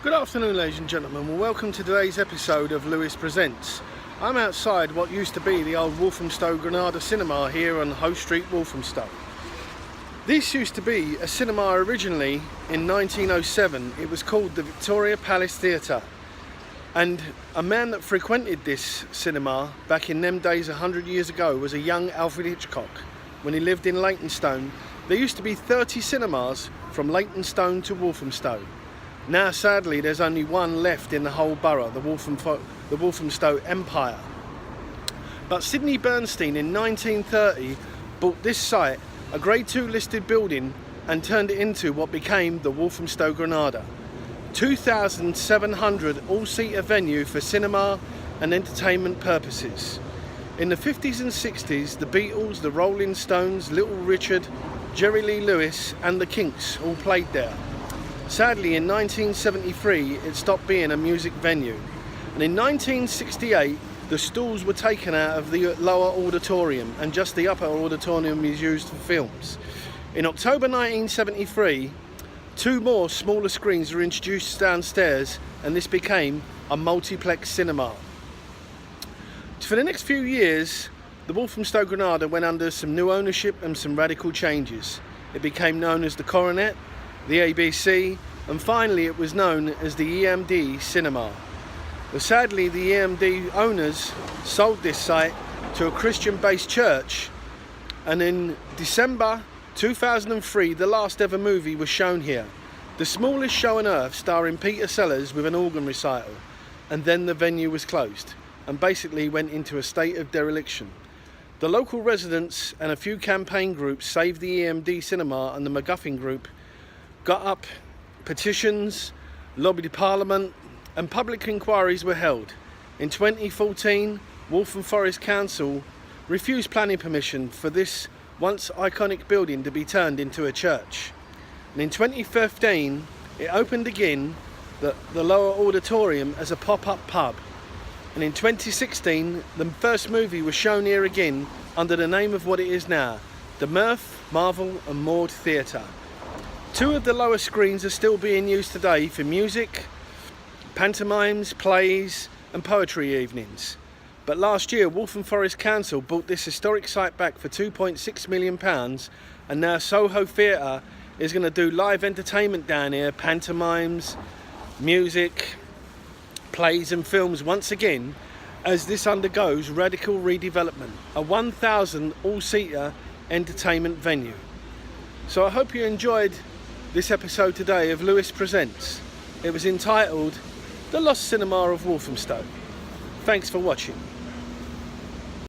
Good afternoon, ladies and gentlemen. Well, welcome to today's episode of Lewis Presents. I'm outside what used to be the old Walthamstow Granada cinema here on Hoe Street, Walthamstow. This used to be a cinema originally in 1907. It was called the Victoria Palace Theatre. And a man that frequented this cinema back in them days 100 years ago was a young Alfred Hitchcock. When he lived in Leytonstone, there used to be 30 cinemas from Leytonstone to Walthamstow. Now, sadly, there's only one left in the whole borough, the Walthamstow Empire. But Sidney Bernstein in 1930 bought this site, a Grade 2 listed building, and turned it into what became the Walthamstow Granada. 2,700 all-seater venue for cinema and entertainment purposes. In the 50s and 60s, the Beatles, the Rolling Stones, Little Richard, Jerry Lee Lewis and the Kinks all played there. Sadly, in 1973, it stopped being a music venue. And in 1968, the stalls were taken out of the lower auditorium and just the upper auditorium was used for films. In October 1973, two more smaller screens were introduced downstairs and this became a multiplex cinema. For the next few years, the Walthamstow Granada went under some new ownership and some radical changes. It became known as the Coronet, the ABC, and finally it was known as the EMD Cinema. But sadly, the EMD owners sold this site to a Christian-based church, and in December 2003, the last ever movie was shown here. The smallest show on earth, starring Peter Sellers with an organ recital, and then the venue was closed and basically went into a state of dereliction. The local residents and a few campaign groups saved the EMD Cinema, and the McGuffin Group got up petitions, lobbied Parliament, and public inquiries were held. In 2014, Waltham Forest Council refused planning permission for this once iconic building to be turned into a church. And in 2015, it opened again, the lower auditorium, as a pop-up pub. And in 2016, the first movie was shown here again under the name of what it is now, the Murph, Marvel and Maud Theatre. Two of the lower screens are still being used today for music, pantomimes, plays and poetry evenings. But last year, Waltham Forest Council bought this historic site back for £2.6 million, and now Soho Theatre is going to do live entertainment down here, pantomimes, music, plays and films once again, as this undergoes radical redevelopment, a 1,000 all-seater entertainment venue. So I hope you enjoyed this episode today of Lewis Presents. It was entitled The Lost Cinema of Walthamstow. Thanks for watching.